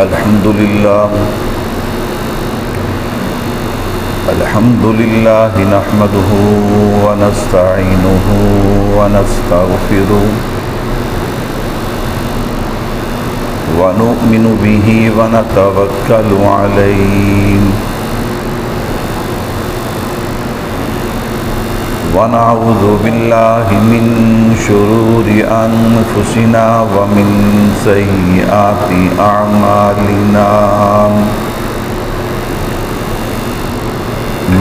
الحمد لله نحمده ونستعينه ونستغفره ونؤمن به ونتوكل عليه ونعوذ بالله من شرور أنفسنا ومن سيئات أعمالنا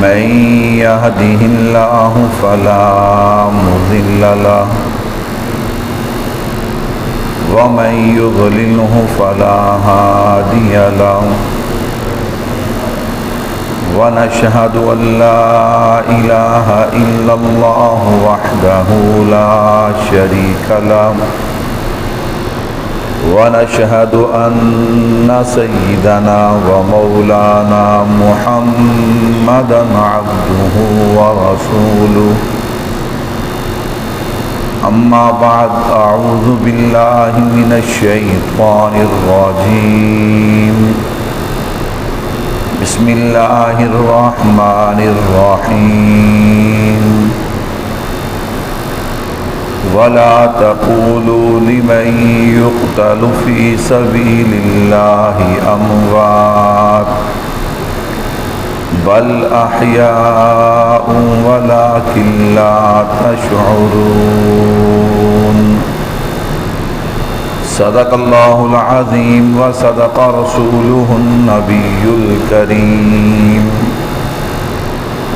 من يهده الله فلا مضل له ومن يضلله فلا هادي له ونشهد أن لا إله إلا الله وحده لا شريك له ونشهد أن سيدنا ومولانا محمدا عبده ورسوله أما بعد أعوذ بالله من الشيطان الرجيم بسم الله الرحمن الرحيم ولا تقولوا لمن يقتل في سبيل الله أموات بل أحياء ولكن لا تشعرون صدق الله العظيم وصدق رسوله النبي الكريم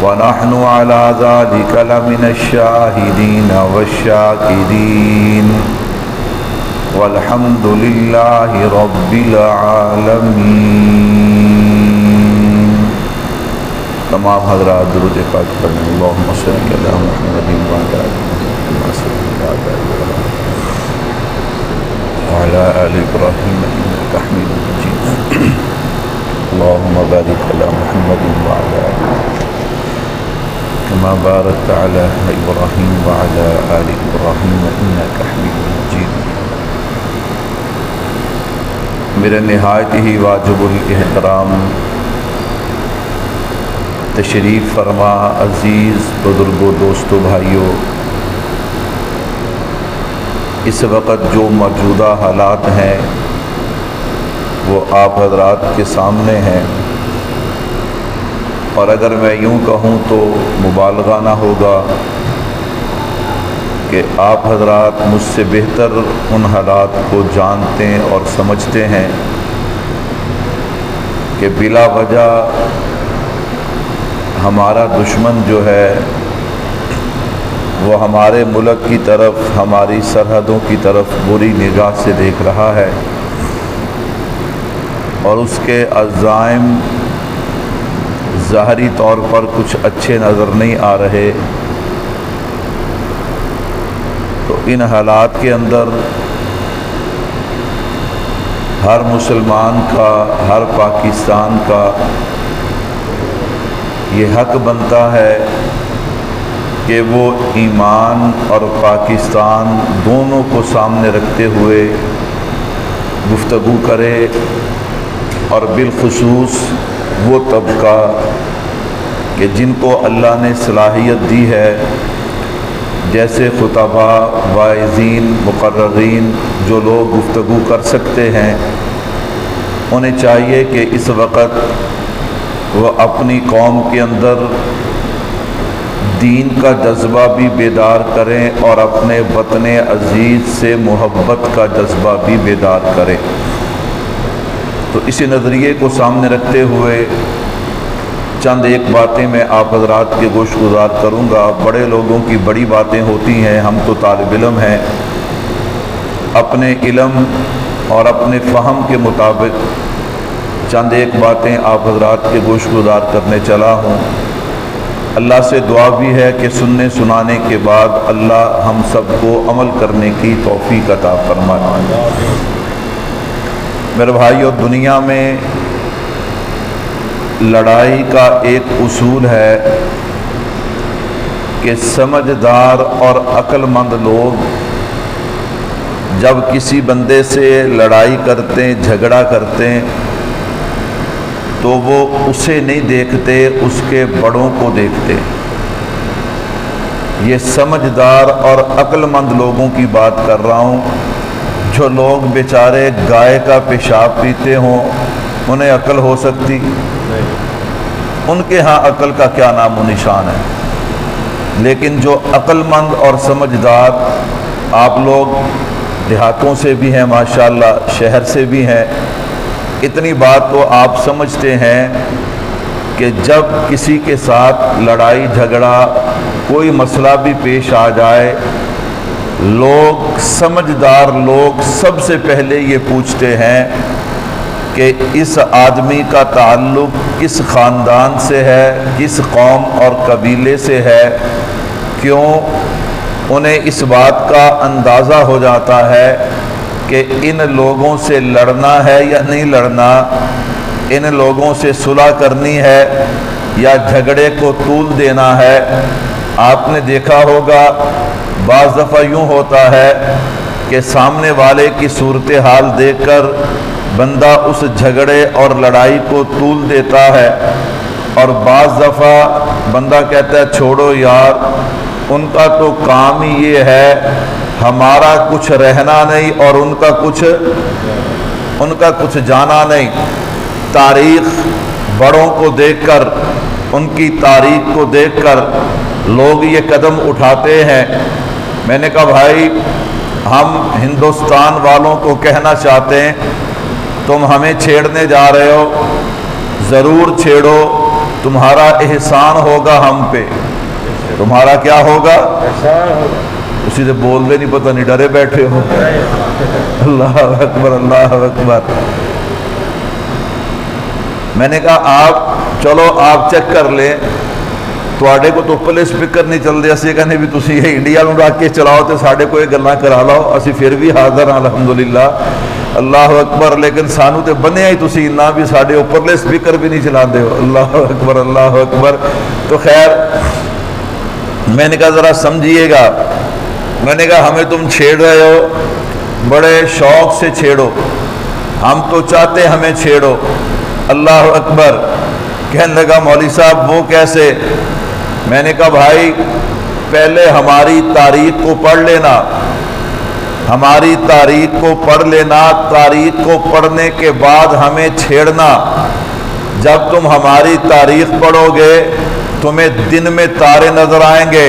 ونحن على ذلك لمن الشاهدين والشاكرين والحمد لله رب العالمين. تمام حضرات درود پاک پڑھیں. اللهم صل علی محمد وعلى آل ابراہیم انک حمید مجید. اللهم بارک علی محمد وعلى آل كما باركت على ابراہیم وعلى آل ابراہیم انک حمید مجید. میرے نہایت ہی واجب الاحترام تشریف فرما عزیز بزرگوں، دوستوں، بھائیوں، اس وقت جو موجودہ حالات ہیں وہ آپ حضرات کے سامنے ہیں، اور اگر میں یوں کہوں تو مبالغہ نہ ہوگا کہ آپ حضرات مجھ سے بہتر ان حالات کو جانتے اور سمجھتے ہیں کہ بلا وجہ ہمارا دشمن جو ہے وہ ہمارے ملک کی طرف، ہماری سرحدوں کی طرف بری نگاہ سے دیکھ رہا ہے، اور اس کے عزائم ظاہری طور پر کچھ اچھے نظر نہیں آ رہے. تو ان حالات کے اندر ہر مسلمان کا، ہر پاکستان کا یہ حق بنتا ہے کہ وہ ایمان اور پاکستان دونوں کو سامنے رکھتے ہوئے گفتگو کرے، اور بالخصوص وہ طبقہ کہ جن کو اللہ نے صلاحیت دی ہے، جیسے خطبہ، واعظین، مقررین، جو لوگ گفتگو کر سکتے ہیں، انہیں چاہیے کہ اس وقت وہ اپنی قوم کے اندر دین کا جذبہ بھی بیدار کریں اور اپنے وطن عزیز سے محبت کا جذبہ بھی بیدار کریں. تو اسی نظریے کو سامنے رکھتے ہوئے چند ایک باتیں میں آپ حضرات کے گوش گزار کروں گا. بڑے لوگوں کی بڑی باتیں ہوتی ہیں، ہم تو طالب علم ہیں، اپنے علم اور اپنے فہم کے مطابق چند ایک باتیں آپ حضرات کے گوش گزار کرنے چلا ہوں. اللہ سے دعا بھی ہے کہ سننے سنانے کے بعد اللہ ہم سب کو عمل کرنے کی توفیق عطا فرمائے. میرے بھائیو، دنیا میں لڑائی کا ایک اصول ہے کہ سمجھدار اور عقل مند لوگ جب کسی بندے سے لڑائی کرتے ہیں، جھگڑا کرتے ہیں، تو وہ اسے نہیں دیکھتے، اس کے بڑوں کو دیکھتے۔ یہ سمجھدار اور عقل مند لوگوں کی بات کر رہا ہوں۔ جو لوگ بیچارے گائے کا پیشاب پیتے ہوں، انہیں عقل ہو سکتی؟ ان کے ہاں عقل کا کیا نام و نشان ہے۔ لیکن جو عقل مند اور سمجھدار، آپ لوگ دیہاتوں سے بھی ہیں ماشاءاللہ، شہر سے بھی ہیں، اتنی بات تو آپ سمجھتے ہیں کہ جب کسی کے ساتھ لڑائی جھگڑا، کوئی مسئلہ بھی پیش آ جائے، لوگ سمجھدار لوگ سب سے پہلے یہ پوچھتے ہیں کہ اس آدمی کا تعلق کس خاندان سے ہے، کس قوم اور قبیلے سے ہے۔ کیوں؟ انہیں اس بات کا اندازہ ہو جاتا ہے کہ ان لوگوں سے لڑنا ہے یا نہیں لڑنا، ان لوگوں سے صلح کرنی ہے یا جھگڑے کو طول دینا ہے۔ آپ نے دیکھا ہوگا بعض دفعہ یوں ہوتا ہے کہ سامنے والے کی صورتحال دیکھ کر بندہ اس جھگڑے اور لڑائی کو طول دیتا ہے، اور بعض دفعہ بندہ کہتا ہے چھوڑو یار، ان کا تو کام ہی یہ ہے، ہمارا کچھ رہنا نہیں اور ان کا کچھ جانا نہیں۔ تاریخ بڑوں کو دیکھ کر، ان کی تاریخ کو دیکھ کر لوگ یہ قدم اٹھاتے ہیں۔ میں نے کہا بھائی، ہم ہندوستان والوں کو کہنا چاہتے ہیں تم ہمیں چھیڑنے جا رہے ہو، ضرور چھیڑو، تمہارا احسان ہوگا ہم پہ۔ تمہارا کیا ہوگا؟ اسی سے بول دے، نہیں پتہ نہیں ڈرے بیٹھے ہو۔ اللہ اکبر، اللہ اکبر۔ میں نے کہا آپ چیک کر لیں، تواڈے کو تو پولیس سپیکر نہیں چلتے، اسی کہنے بھی تسی یہ انڈیا نوں رکھ کے چلاؤ تے ساڈے کوئی گلاں کرا لاؤ، اسی پھر بھی حاضر ہاں الحمدللہ، اللہ اکبر۔ لیکن سانو تے بنیا ہی تسی اتنا بھی ساڈے اوپرلے سپیکر بھی نہیں چلاندے ہو۔ اللہ اکبر، اللہ اکبر۔ تو خیر، میں نے کہا ذرا سمجھیے گا، میں نے کہا ہمیں تم چھیڑ رہے ہو، بڑے شوق سے چھیڑو، ہم تو چاہتے ہمیں چھیڑو۔ اللہ اکبر۔ کہنے لگا مولوی صاحب وہ کیسے؟ میں نے کہا بھائی پہلے ہماری تاریخ کو پڑھ لینا، ہماری تاریخ کو پڑھ لینا، تاریخ کو پڑھنے کے بعد ہمیں چھیڑنا۔ جب تم ہماری تاریخ پڑھو گے تمہیں دن میں تارے نظر آئیں گے۔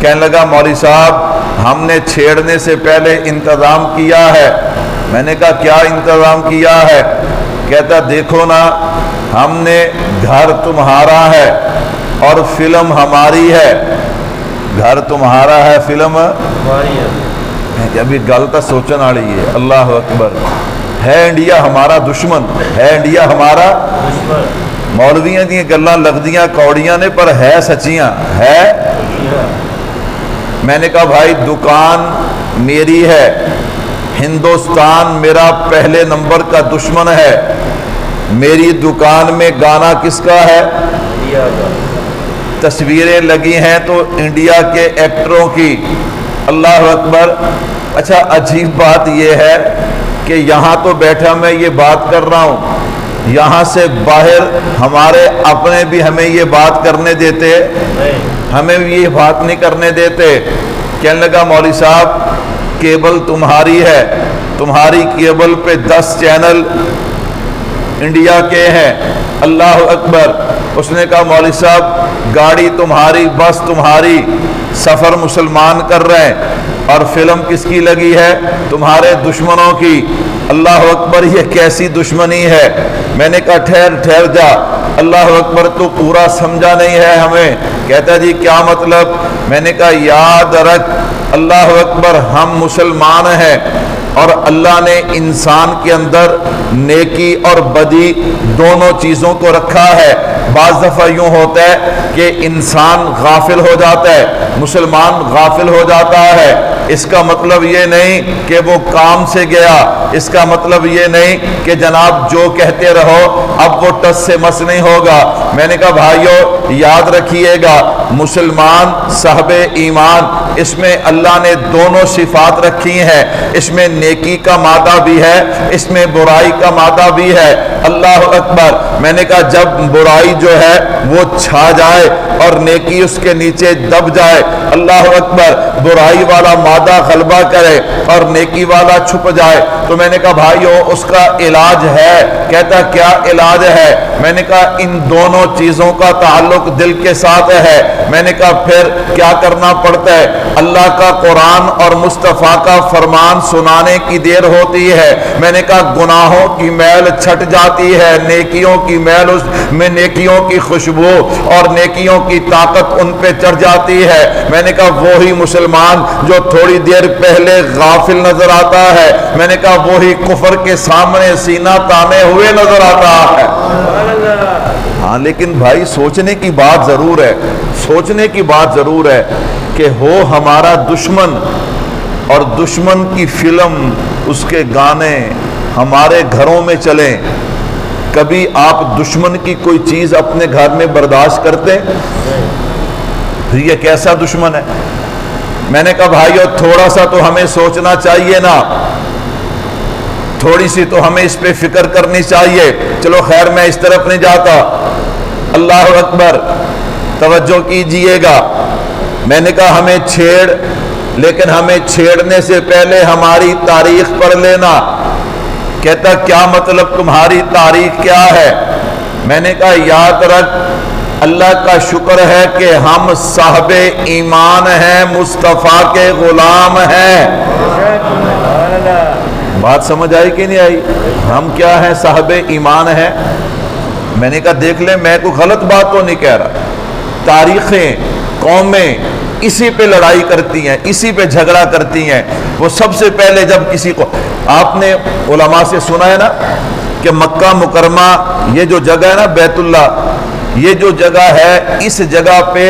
کہنے لگا مولوی صاحب ہم نے چھیڑنے سے پہلے انتظام کیا ہے۔ میں نے کہا کیا انتظام کیا ہے؟ کہتا دیکھو نا، ہم نے گھر تمہارا ہے اور فلم ہماری ہے۔ گھر تمہارا ہے، فلم ہماری ہے۔ کہ ابھی گل تو سوچن والی ہے۔ اللہ اکبر۔ ہے انڈیا ہمارا دشمن، ہے انڈیا ہمارا دشمن۔ مولویاں دی گلاں لگدیاں کوڑیاں نے پر ہے سچیاں، ہے۔ میں نے کہا بھائی دکان میری ہے، ہندوستان میرا پہلے نمبر کا دشمن ہے، میری دکان میں گانا کس کا ہے؟ تصویریں لگی ہیں تو انڈیا کے ایکٹروں کی۔ اللہ اکبر۔ اچھا عجیب بات یہ ہے کہ یہاں تو بیٹھا میں یہ بات کر رہا ہوں، یہاں سے باہر ہمارے اپنے بھی ہمیں یہ بات کرنے دیتے، ہمیں بھی یہ بات نہیں کرنے دیتے۔ کہنے لگا مولوی صاحب کیبل تمہاری ہے، تمہاری کیبل پہ 10 چینل انڈیا کے ہیں۔ اللہ اکبر۔ اس نے کہا مولوی صاحب گاڑی تمہاری، بس تمہاری، سفر مسلمان کر رہے ہیں، اور فلم کس کی لگی ہے؟ تمہارے دشمنوں کی۔ اللہ اکبر۔ یہ کیسی دشمنی ہے؟ میں نے کہا ٹھہر جا، اللہ اکبر تو پورا سمجھا نہیں ہے ہمیں۔ کہتا جی کیا مطلب؟ میں نے کہا یاد رکھ، اللہ اکبر، ہم مسلمان ہیں اور اللہ نے انسان کے اندر نیکی اور بدی دونوں چیزوں کو رکھا ہے۔ بعض دفعہ یوں ہوتا ہے کہ انسان غافل ہو جاتا ہے، مسلمان غافل ہو جاتا ہے، اس کا مطلب یہ نہیں کہ وہ کام سے گیا، اس کا مطلب یہ نہیں کہ جناب جو کہتے رہو اب وہ ٹس سے مس نہیں ہوگا۔ میں نے کہا بھائیو یاد رکھیے گا، مسلمان صاحب ایمان، اس میں اللہ نے دونوں صفات رکھی ہیں، اس میں نیکی کا مادہ بھی ہے، اس میں برائی کا مادہ بھی ہے۔ اللہ اکبر۔ میں نے کہا جب برائی جو ہے وہ چھا جائے اور نیکی اس کے نیچے دب جائے، اللہ اکبر، برائی والا مادہ غلبہ کرے اور نیکی والا چھپ جائے، تو میں نے کہا بھائیو اس کا علاج ہے۔ کہتا کیا علاج ہے؟ میں نے کہا ان دونوں چیزوں کا تعلق دل کے ساتھ ہے۔ میں نے کہا پھر کیا کرنا پڑتا ہے؟ اللہ کا قرآن اور مصطفیٰ کا فرمان سنانے کی دیر ہوتی ہے۔ میں نے کہا گناہوں کی میل چھٹ جاتی ہے، نیکیوں کی میل، اس میں نیکیوں کی خوشبو اور نیکیوں کی طاقت ان پہ چڑھ جاتی ہے۔ میں نے کہا وہی مسلمان جو تھوڑی دیر پہلے غافل نظر آتا ہے، میں نے کہا وہی کفر کے سامنے سینہ تانے ہوئے نظر آتا ہے۔ ہاں لیکن بھائی سوچنے کی بات ضرور ہے، سوچنے کی بات ضرور ہے کہ ہو ہمارا دشمن اور دشمن کی فلم، اس کے گانے ہمارے گھروں میں چلیں، کبھی آپ دشمن کی کوئی چیز اپنے گھر میں برداشت کرتے؟ پھر یہ کیسا دشمن ہے؟ میں نے کہا بھائیو تھوڑا سا تو ہمیں سوچنا چاہیے نا، تھوڑی سی تو ہمیں اس پہ فکر کرنی چاہیے۔ چلو خیر میں اس طرف نہیں جاتا، اللہ اکبر، توجہ کیجئے گا۔ میں نے کہا ہمیں چھیڑ، لیکن ہمیں چھیڑنے سے پہلے ہماری تاریخ پڑھ لینا۔ کہتا کیا مطلب تمہاری تاریخ کیا ہے؟ میں نے کہا یاد رکھ، اللہ کا شکر ہے کہ ہم صاحب ایمان ہیں، مصطفیٰ کے غلام ہیں۔ بات سمجھ آئی کہ نہیں آئی؟ ہم کیا ہیں؟ صاحب ایمان ہیں۔ میں نے کہا دیکھ لیں، میں کوئی غلط بات تو نہیں کہہ رہا، تاریخیں، قومیں اسی پہ لڑائی کرتی ہیں، اسی پہ جھگڑا کرتی ہیں۔ وہ سب سے پہلے جب کسی کو، آپ نے علماء سے سنا ہے نا کہ مکہ مکرمہ یہ جو جگہ ہے نا بیت اللہ، یہ جو جگہ ہے اس جگہ پہ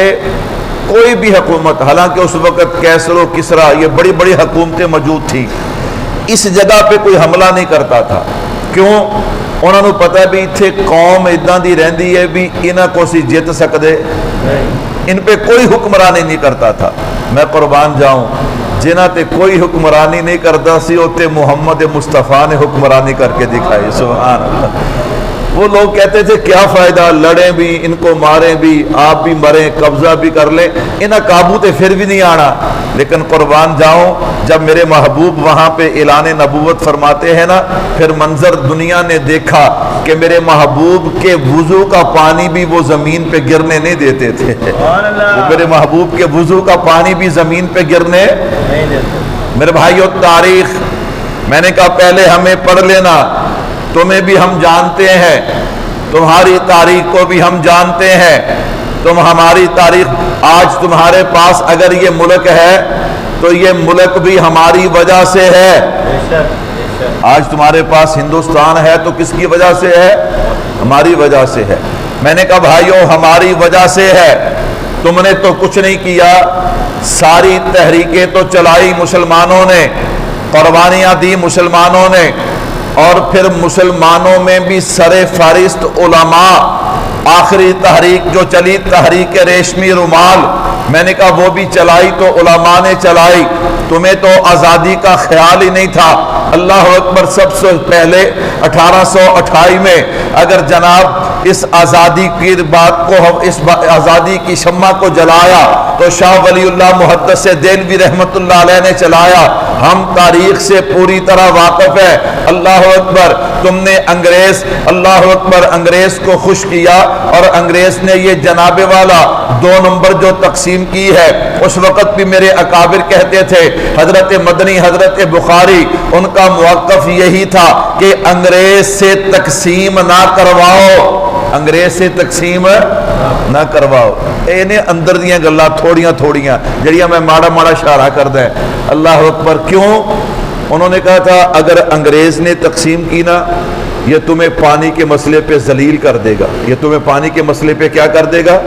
کوئی بھی حکومت، حالانکہ اس وقت کیسر و کسرا یہ بڑی بڑی حکومتیں موجود تھیں، اس جگہ پہ کوئی حملہ نہیں کرتا تھا۔ کیوں؟ انہوں نے پتا بھی اتنے قوم اداں دی رہندی ہے بھی انہاں کو سی جیت سکدے، ان پہ کوئی حکمرانی نہیں کرتا تھا۔ میں قربان جاؤں، جنہ تے کوئی حکمرانی نہیں کرتا سی اوتے محمد مصطفیٰ نے حکمرانی کر کے دکھائی، سبحان اللہ۔ وہ لوگ کہتے تھے کیا فائدہ، لڑیں بھی، ان کو ماریں بھی، آپ بھی مریں، قبضہ بھی کر لیں، انہاں قابو تے پھر بھی نہیں آنا۔ لیکن قربان جاؤں، جب میرے محبوب وہاں پہ اعلان نبوت فرماتے ہیں نا، پھر منظر دنیا نے دیکھا کہ میرے محبوب کے وضو کا پانی بھی وہ زمین پہ گرنے نہیں دیتے تھے۔ وہ میرے محبوب کے وضو کا پانی بھی زمین پہ گرنے نہیں دیتے۔ میرے بھائیو تاریخ، میں نے کہا پہلے ہمیں پڑھ لینا، تمہیں بھی ہم جانتے ہیں، تمہاری تاریخ کو بھی ہم جانتے ہیں، تم ہماری تاریخ، آج تمہارے پاس اگر یہ ملک ہے تو یہ ملک بھی ہماری وجہ سے ہے۔ آج تمہارے پاس ہندوستان ہے تو کس کی وجہ سے ہے؟ ہماری وجہ سے ہے۔ میں نے کہا بھائیو ہماری وجہ سے ہے، تم نے تو کچھ نہیں کیا، ساری تحریکیں تو چلائی مسلمانوں نے، قربانیاں دی مسلمانوں نے، اور پھر مسلمانوں میں بھی سر فہرست علماء، آخری تحریک جو چلی تحریک ریشمی رومال، میں نے کہا وہ بھی چلائی تو علماء نے چلائی، تمہیں تو آزادی کا خیال ہی نہیں تھا۔ اللہ اکبر، سب سے پہلے 1828 میں اگر جناب اس آزادی کی بات کو، اس آزادی کی شمع کو جلایا تو شاہ ولی اللہ محدث دہلوی رحمت اللہ علیہ نے چلایا۔ ہم تاریخ سے پوری طرح واقف ہے۔ اللہ اکبر، تم نے انگریز، اللہ اکبر، انگریز کو خوش کیا اور انگریز نے یہ جناب والا 2 نمبر جو تقسیم کی ہے، اس وقت بھی میرے اکابر کہتے تھے، حضرت مدنی، حضرت بخاری، ان کا موقف یہی تھا کہ انگریز سے تقسیم نہ کرواؤ، انگریز سے تقسیم نہ کرواؤ۔ انہیں اندر دیاں گلاں تھوڑیاں تھوڑیاں جڑیاں میں ماڑا ماڑا اشارہ کردا ہے۔ اللہ اکبر، کیوں؟ انہوں نے کہا تھا اگر انگریز نے تقسیم کی نا یہ تمہیں پانی کے مسئلے پہ ذلیل کر دے گا، یہ تمہیں پانی کے مسئلے پہ کیا کر دے گا؟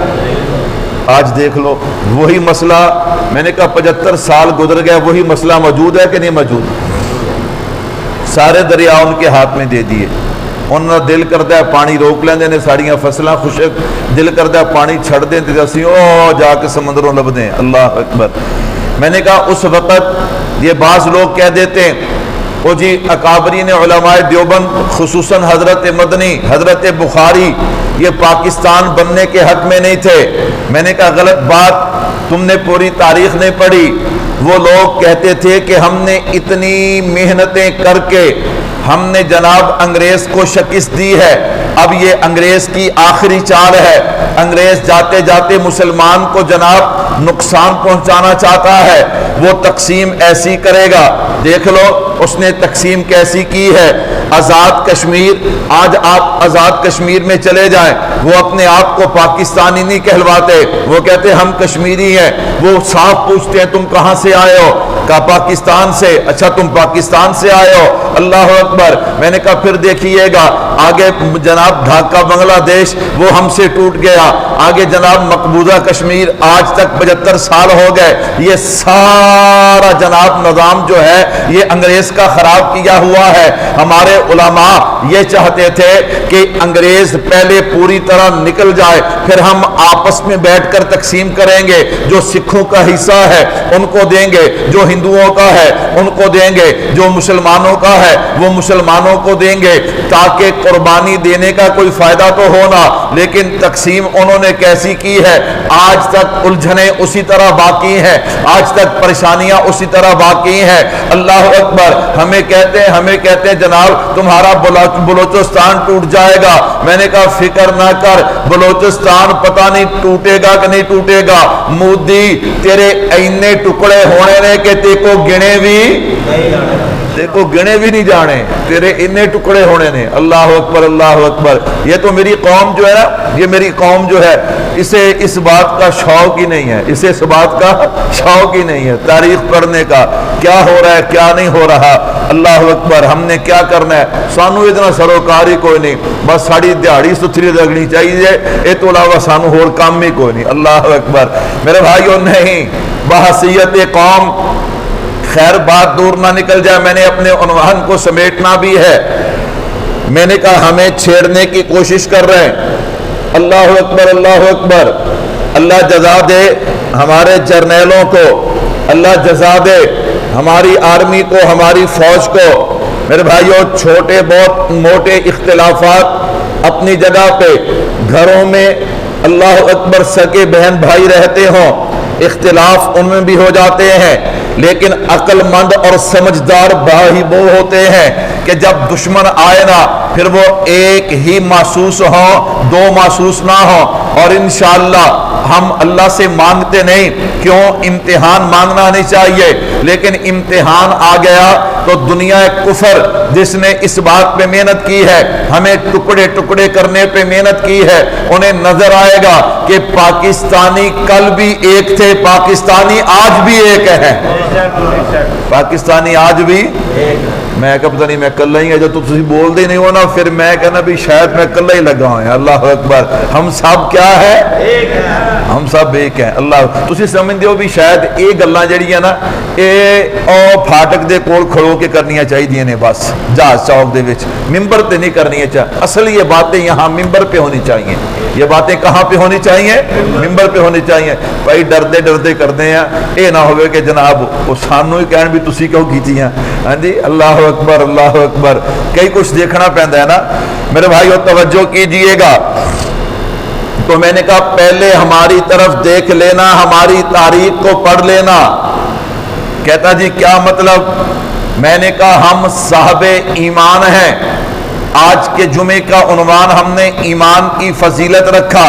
آج دیکھ لو وہی مسئلہ، میں نے کہا 75 سال گزر گئے، وہی مسئلہ موجود ہے کہ نہیں موجود؟ سارے دریا ان کے ہاتھ میں دے دیے، انہوں نے دل کرتا ہے پانی روک لیندے نے، ساڑیاں فصلاں خشک، دل کرتا ہے پانی چھڑ دیں تے اسی او جا کے سمندروں لب دیں۔ اللہ اکبر۔ میں نے کہا اس وقت یہ بعض لوگ کہہ دیتے ہیں وہ جی اکابرین علماء دیوبند خصوصاً حضرت مدنی، حضرت بخاری یہ پاکستان بننے کے حق میں نہیں تھے۔ میں نے کہا غلط بات، تم نے پوری تاریخ نہیں پڑھی۔ وہ لوگ کہتے تھے کہ ہم نے اتنی محنتیں کر کے ہم نے جناب انگریز کو شکست دی ہے، اب یہ انگریز کی آخری چال ہے، انگریز جاتے جاتے مسلمان کو جناب نقصان پہنچانا چاہتا ہے، وہ تقسیم ایسی کرے گا۔ دیکھ لو اس نے تقسیم کیسی کی ہے۔ آزاد کشمیر، آج آپ آزاد کشمیر میں چلے جائیں، وہ اپنے آپ کو پاکستانی نہیں کہلواتے، وہ کہتے ہم کشمیری ہیں۔ وہ صاف پوچھتے ہیں تم کہاں سے آئے ہو؟ کہا پاکستان سے۔ اچھا تم پاکستان سے آئے ہو، اللہ اکبر۔ میں نے کہا پھر دیکھیے گا آگے جناب ڈھاکہ بنگلہ دیش وہ ہم سے ٹوٹ گیا، آگے جناب مقبوضہ کشمیر آج تک 75 سال ہو گئے، یہ سارا جناب نظام جو ہے یہ انگریز کا خراب کیا ہوا ہے۔ ہمارے علماء یہ چاہتے تھے کہ انگریز پہلے پوری طرح نکل جائے، پھر ہم آپس میں بیٹھ کر تقسیم کریں گے، جو سکھوں کا حصہ ہے ان کو دیں گے، جو ہندوؤں کا ہے ان کو دیں گے، جو مسلمانوں کا ہے وہ مسلمانوں کو دیں گے، تاکہ قربانی دینے کا کوئی فائدہ تو ہونا۔ لیکن تقسیم انہوں نے کیسی کی ہے، آج تک الجھنیں اسی طرح باقی ہیں، آج تک پریشانیاں اسی طرح باقی ہیں۔ اللہ اکبر۔ ہمیں کہتے ہیں جناب تمہارا بلوچستان ٹوٹ جائے گا۔ میں نے کہا فکر نہ کر، بلوچستان پتہ نہیں ٹوٹے گا کہ نہیں ٹوٹے گا، مودی تیرے اینے ٹکڑے ہونے نے کہ تیکو گنے بھی نہیں جانے، تیرے اتنے ٹکڑے ہونے نے۔ اللہ اکبر اللہ اکبر۔ یہ تو میری قوم جو ہے نا، یہ میری قوم جو ہے اسے اس بات کا شوق ہی نہیں ہے، اسے اس بات کا شوق ہی نہیں ہے تاریخ پڑھنے کا، کیا ہو رہا ہے کیا نہیں ہو رہا۔ اللہ اکبر۔ ہم نے کیا کرنا ہے، سانو اتنا سروکار ہی کوئی نہیں، بس ساڑی دیہڑی ستھری لگنی چاہیے، یہ تو علاوہ سانو ہور کام ہی کوئی نہیں۔ اللہ اکبر۔ میرے بھائیوں نہیں، بحیثیت قوم، خیر بات دور نہ نکل جائے، میں نے اپنے عنوان کو سمیٹنا بھی ہے۔ میں نے کہا ہمیں چھیڑنے کی کوشش کر رہے ہیں۔ اللہ اکبر اللہ اکبر۔ اللہ جزا دے ہمارے جرنیلوں کو، اللہ جزا دے ہماری آرمی کو، ہماری فوج کو۔ میرے بھائیوں چھوٹے بہت موٹے اختلافات اپنی جگہ پہ، گھروں میں اللہ اکبر سگے بہن بھائی رہتے ہوں، اختلاف ان میں بھی ہو جاتے ہیں، لیکن عقل مند اور سمجھدار بھائی وہ ہوتے ہیں کہ جب دشمن آئے نا پھر وہ ایک ہی محسوس ہوں، دو محسوس نہ ہوں۔ اور انشاءاللہ ہم اللہ سے مانگتے نہیں، کیوں امتحان مانگنا نہیں چاہیے، لیکن امتحان آ گیا تو دنیا کفر جس نے اس بات پہ محنت کی ہے، ہمیں ٹکڑے ٹکڑے کرنے پہ محنت کی ہے، انہیں نظر آئے گا کہ پاکستانی کل بھی ایک تھے، پاکستانی آج بھی ایک ہے، پاکستانی آج بھی میں کہا پتہ نہیں میں کلہ ہی ہے، جو تسی بول دے نہیں ہونا پھر میں کہنا بھی شاید میں کلہ ہی لگا ہوں۔ اللہ اکبر۔ ہم سب کیا ہے؟ ایک ہے، ہم سب ایک ہیں۔ اللہ تسی سمجھ دیو بھی شاید یہ گلاں جڑی ہیں نا اے او پھاٹک دے کول کھڑو کے کرنیاں چاہیے نے، بس جہاز چوک دے وچ ممبر تے نہیں کرنی چاہیے۔ اصل یہ باتیں یہاں ممبر پہ ہونی چاہیے، یہ باتیں کہاں پہ ہونی چاہیے؟ ممبر پہ ہونی چاہیے۔ بھائی ڈردے ڈردے کرتے ہیں، اے نہ ہوئے کہ جناب وہ سانو ہی کہن بھی تسی کیوں کیتی ہیں۔ ہاں جی اللہ اکبر اللہ اکبر۔ کئی کچھ دیکھنا پہنتا ہے نا میرے بھائیو، توجہ کیجئے گا۔ تو میں نے کہا پہلے ہماری طرف دیکھ لینا، ہماری تاریخ کو پڑھ لینا۔ کہتا جی کیا مطلب؟ میں نے کہا ہم صاحب ایمان ہیں۔ آج کے جمعے کا عنوان ہم نے ایمان کی فضیلت رکھا۔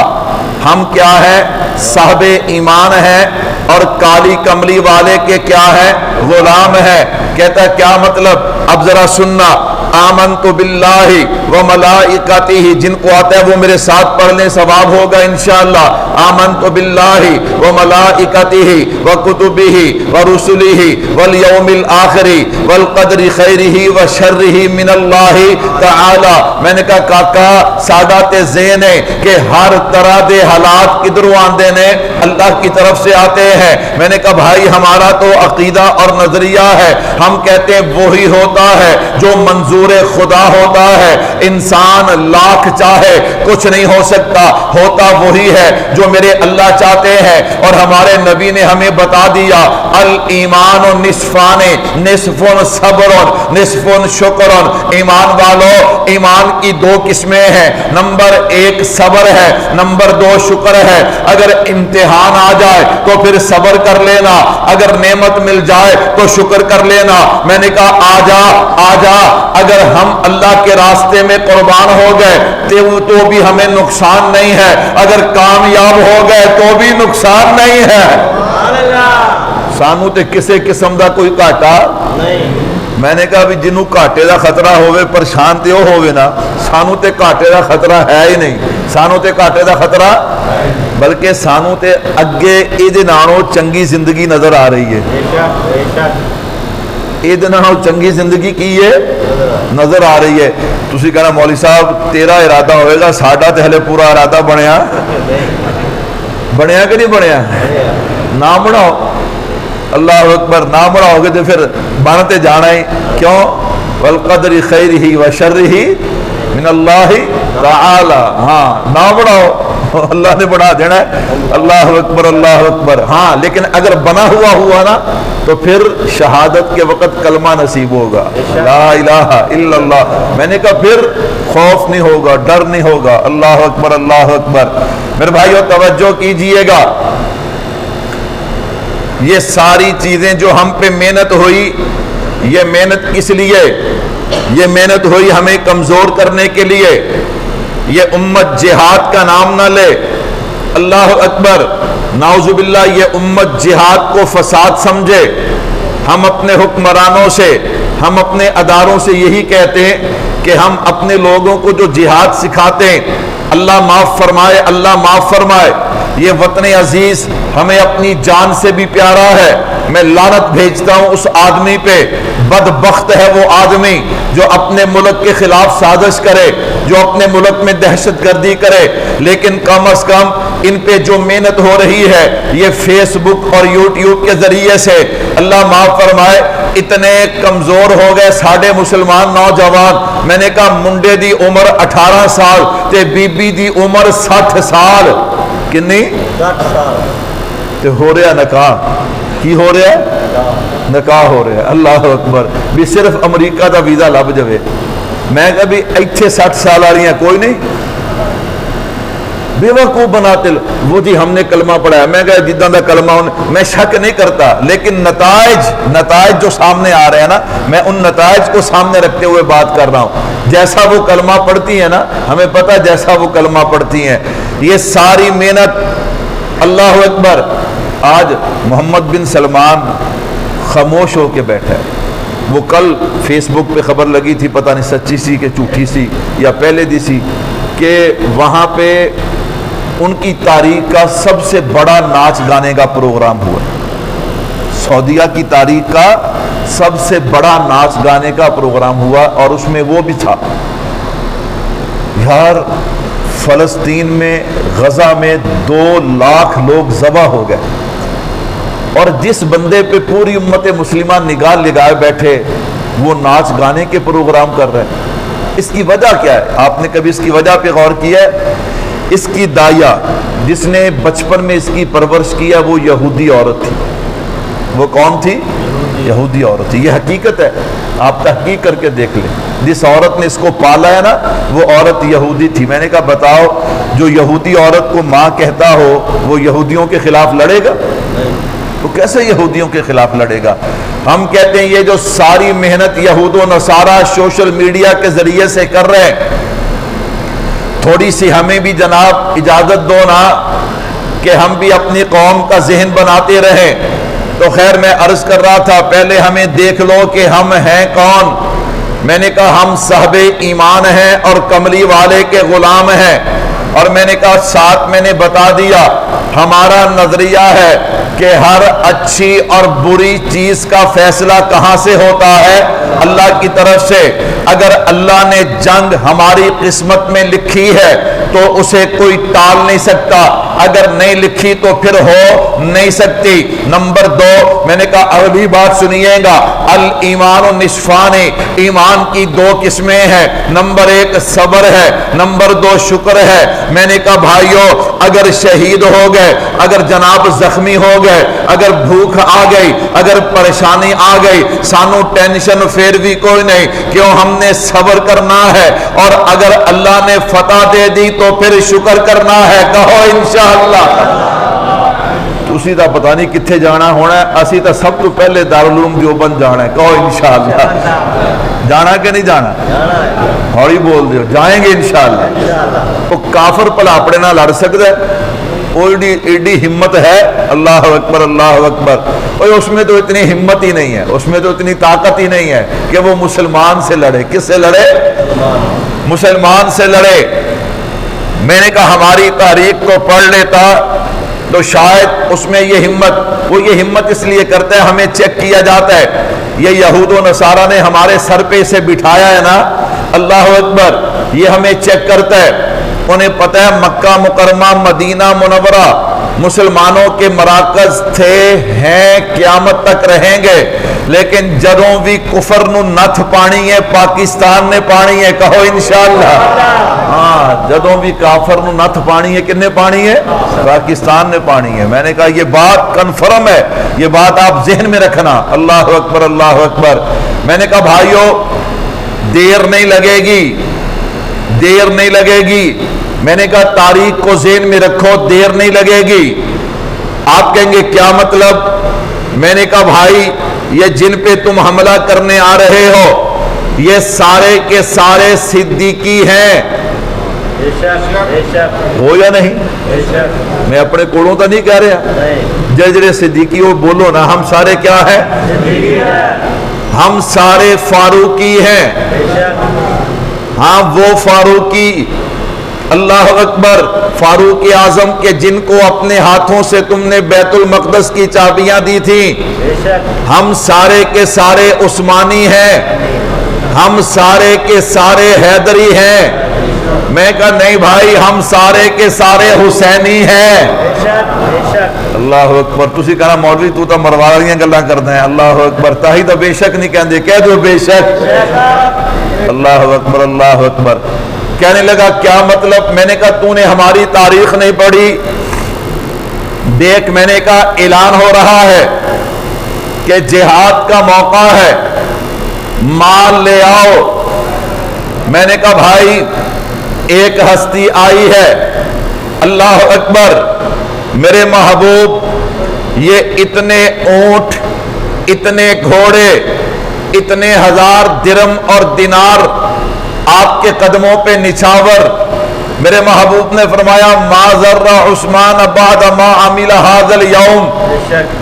ہم کیا ہے؟ صاحب ایمان ہیں، اور کالی کملی والے کے کیا ہے؟ غلام ہے۔ کہتا کیا مطلب؟ اب ذرا سننا، آمنت باللہ و ملائکتہ، جن کو آتا ہے وہ میرے ساتھ پڑھ لیں، ثواب ہوگا انشاءاللہ۔ آمنت باللہ و ملائکتہ و کتبہ و رسلہ والیوم الآخر والقدر خیرہ و شرہ من اللہ تعالی۔ میں نے کہا کاکا سادات ذہن ہے کہ ہر طرح دے حالات کدھروں آندے نے؟ اللہ کی طرف سے آتے ہیں۔ میں نے کہا بھائی ہمارا تو عقیدہ اور نظریہ ہے، ہم کہتے ہیں وہی ہوتا ہے جو منظور خدا ہوتا ہے، انسان لاکھ چاہے کچھ نہیں ہو سکتا، ہوتا وہی ہے جو میرے اللہ چاہتے ہیں۔ اور ہمارے نبی نے ہمیں بتا دیا الایمان نصفان، نصف صبر نصف شکر۔ ایمان والو ایمان کی دو قسمیں ہیں، نمبر ایک صبر ہے، نمبر دو شکر ہے۔ اگر امتحان آ جائے تو پھر صبر کر لینا، اگر نعمت مل جائے تو شکر کر لینا۔ میں نے کہا آ جا اگر ہم اللہ کے راستے میں قربان ہو گئے تو بھی ہمیں نقصان نہیں ہے، اگر کامیاب ہو گئے تو بھی نقصان نہیں ہے۔ سانو تے کسے قسم دا کوئی گھاٹا نہیں۔ میں نے کہا بھی جنوں گھاٹے دا خطرہ ہوئے پریشان تے وہ ہوئے نا، سانو تے گھاٹے دا خطرہ ہے ہی نہیں، سانو تے گھاٹے دا خطرہ بلکہ سانو تے اگے ایدے نالوں چنگی زندگی نظر آ رہی ہے، ایدے نالوں چنگی زندگی کی ہے نظر آ رہی ہے۔ تسی کہنا مولوی صاحب تیرا ارادہ ہوئے گا، ساڈا تے ہلے پورا ارادہ بنیا کہ نہیں بنیا؟ نہ بناؤ، اللہ اکبر، نہ بناؤ گے تو پھر بنتے جانا ہی کیوں؟ والقدر خیرہ و شرہ من اللہ تعالی۔ ہاں نہ بناؤ، اللہ نے بنا دینا ہے، اللہ اکبر اللہ اکبر۔ ہاں لیکن اگر بنا ہوا نا تو پھر شہادت کے وقت کلمہ نصیب ہوگا، لا الہ الا اللہ۔ میں نے کہا پھر خوف نہیں ہوگا، ڈر نہیں ہوگا، اللہ اکبر اللہ اکبر۔ میرے بھائیو توجہ کیجئے گا، یہ ساری چیزیں جو ہم پہ محنت ہوئی، یہ محنت کس لیے؟ یہ محنت ہوئی ہمیں کمزور کرنے کے لیے۔ یہ امت جہاد کا نام نہ لے، اللہ اکبر، نعوذ باللہ یہ امت جہاد کو فساد سمجھے۔ ہم اپنے حکمرانوں سے، ہم اپنے اداروں سے یہی کہتے ہیں کہ ہم اپنے لوگوں کو جو جہاد سکھاتے ہیں، اللہ معاف فرمائے، اللہ معاف فرمائے، یہ وطن عزیز ہمیں اپنی جان سے بھی پیارا ہے۔ میں لعنت بھیجتا ہوں اس آدمی پہ، بدبخت ہے وہ آدمی جو اپنے ملک کے خلاف سازش کرے، جو اپنے ملک میں دہشت گردی کرے۔ لیکن کم از کم ان پہ جو محنت ہو رہی ہے یہ فیس بک اور یوٹیوب کے ذریعے سے، اللہ معاف فرمائے، اتنے کمزور ہو گئے ساڑھے مسلمان نوجوان۔ میں نے کہا منڈے دی عمر 18 سال تے بی بی دی عمر 60 سال، کنی 60 سال تے ہو رہا نکاح۔ کی ہو رہا ہے؟ نکاح ہو رہا ہے، اللہ اکبر۔ بھی صرف امریکہ دا ویزا لب جاوے۔ میں کہا بھی ایتھے 60 سال آ رہی ہیں کوئی نہیں، بے وقوف بناتے وہ جی ہم نے کلمہ پڑھا ہے۔ میں کہا جداں دا کلمہ میں شک نہیں کرتا، لیکن نتائج جو سامنے آ رہے ہیں نا، میں ان نتائج کو سامنے رکھتے ہوئے بات کر رہا ہوں۔ جیسا وہ کلمہ پڑھتی ہیں نا، ہمیں پتہ جیسا وہ کلمہ پڑھتی ہیں، یہ ساری محنت، اللہ اکبر۔ آج محمد بن سلمان خاموش ہو کے بیٹھا ہے۔ وہ کل فیس بک پہ خبر لگی تھی، پتہ نہیں سچی سی کہ جھوٹی سی یا پہلے دی سی، کہ وہاں پہ ان کی تاریخ کا سب سے بڑا ناچ گانے کا پروگرام ہوا، سعودیہ کی تاریخ کا سب سے بڑا ناچ گانے کا پروگرام ہوا، اور اس میں وہ بھی تھا۔ یار فلسطین میں غزہ میں 2 لاکھ لوگ ذبح ہو گئے، اور جس بندے پہ پوری امت مسلمہ نگاہ لگائے بیٹھے وہ ناچ گانے کے پروگرام کر رہے ہیں۔ اس کی وجہ کیا ہے؟ آپ نے کبھی اس کی وجہ پہ غور کیا ہے؟ اس کی داعیہ جس نے بچپن میں اس کی پرورش کیا وہ یہودی عورت تھی۔ وہ کون تھی؟ یہودی عورت تھی۔ یہ حقیقت ہے، آپ تحقیق کر کے دیکھ لیں۔ جس عورت نے اس کو پالا ہے نا وہ عورت یہودی تھی۔ میں نے کہا بتاؤ جو یہودی عورت کو ماں کہتا ہو وہ یہودیوں کے خلاف لڑے گا؟ تو کیسے یہودیوں کے خلاف لڑے گا؟ ہم کہتے ہیں یہ جو ساری محنت یہود و نصارہ سوشل میڈیا کے ذریعے سے کر رہے ہیں، تھوڑی سی ہمیں بھی جناب اجازت دو نا کہ ہم بھی اپنی قوم کا ذہن بناتے رہیں۔ تو خیر میں عرض کر رہا تھا پہلے ہمیں دیکھ لو کہ ہم ہیں کون۔ میں نے کہا ہم صاحب ایمان ہیں اور کملی والے کے غلام ہیں، اور میں نے کہا ساتھ میں نے بتا دیا ہمارا نظریہ ہے کہ ہر اچھی اور بری چیز کا فیصلہ کہاں سے ہوتا ہے؟ اللہ کی طرف سے۔ اگر اللہ نے جنگ ہماری قسمت میں لکھی ہے تو اسے کوئی ٹال نہیں سکتا، اگر نہیں لکھی تو پھر ہو نہیں سکتی۔ نمبر 2 میں نے کہا اگلی بات سنیے گا، الایمان نصفان، ایمان کی 2 قسمیں ہیں، نمبر 1 صبر ہے، نمبر 2 شکر ہے۔ میں نے کہا بھائیو اگر شہید ہو گئے، اگر جناب زخمی ہو گئے، اگر بھوک آ گئی، اگر پریشانی آ گئی، سانو ٹینشن پھر بھی کوئی نہیں، کیوں ہم نے صبر کرنا ہے، اور اگر اللہ نے فتح دے دی تو پھر شکر کرنا ہے، کہو انشاءاللہ۔ تسی تا پتہ نہیں کتھے جانا ہونا ہے، اسی تا سب تو پہلے دارالعلوم دیوبند جانا ہے، کہو انشاءاللہ۔ جانا کہ نہیں جانا؟ ہوڑی بول دیو، جائیں گے انشاءاللہ۔ وہ کافر پلا اپنے نہ لڑ سکتا ہے، وہ ایڈی ہمت ہے، اللہ اکبر اللہ اکبر۔ اور اس میں تو اتنی ہمت ہی نہیں ہے، اس میں تو اتنی طاقت ہی نہیں ہے کہ وہ مسلمان سے لڑے۔ کس سے لڑے؟ مسلمان سے لڑے۔ میں نے کہا ہماری تاریخ کو پڑھ لیتا تو شاید اس میں یہ ہمت، وہ یہ ہمت اس لیے کرتا ہے ہمیں چیک کیا جاتا ہے، یہ یہود و نصارہ نے ہمارے سر پہ اسے بٹھایا ہے نا، اللہ اکبر، یہ ہمیں چیک کرتا ہے۔ انہیں پتہ ہے مکہ مکرمہ مدینہ منورہ مسلمانوں کے مراکز تھے، ہیں، قیامت تک رہیں گے، لیکن جدوں بھی کفر نو نتھ پانی ہے پاکستان نے پانی ہے، کہو انشاءاللہ۔ ہاں جدوں بھی کافر نو نتھ پانی ہے، کنے پانی ہے؟ پاکستان نے پانی ہے۔ میں نے کہا یہ بات کنفرم ہے، یہ بات آپ ذہن میں رکھنا، اللہ اکبر اللہ اکبر۔ میں نے کہا بھائیو دیر نہیں لگے گی، دیر نہیں لگے گی۔ میں نے کہا تاریخ کو ذہن میں رکھو، دیر نہیں لگے گی۔ آپ کہیں گے کیا مطلب؟ میں نے کہا بھائی یہ جن پہ تم حملہ کرنے آ رہے ہو یہ سارے کے سارے صدیقی ہیں، ہو یا نہیں؟ میں اپنے کوڑوں تو نہیں کہہ رہا، جڑے صدیقی ہو بولو نا، ہم سارے کیا ہیں؟ ہم سارے فاروقی ہیں۔ ہاں وہ فاروقی، اللہ اکبر، فاروق اعظم کے جن کو اپنے ہاتھوں سے تم نے بیت المقدس کی چابیاں دی تھیں، ہم سارے کے سارے عثمانی ہیں، ہم سارے کے سارے حیدری ہیں۔ میں کہا نہیں بھائی ہم سارے کے سارے حسینی ہیں، اللہ اکبر۔ تسی کہنا مولوی تو تا مروا والیاں گلاں کردا ہے، اللہ اکبر، تاہی تو بے شک نہیں کہندے، کہہ دو بے شک، اللہ اکبر اللہ اکبر۔ کہنے لگا کیا مطلب؟ میں نے کہا تو نے ہماری تاریخ نہیں پڑھی، دیکھ میں نے کہا اعلان ہو رہا ہے کہ جہاد کا موقع ہے، مال لے آؤ۔ میں نے کہا بھائی ایک ہستی آئی ہے، اللہ اکبر، میرے محبوب، یہ اتنے اونٹ، اتنے گھوڑے، اتنے 1000 درم اور دینار آپ کے قدموں پہ نچھاور۔ میرے محبوب نے فرمایا ما ذر عثمان بعد ما عمل هذا اليوم،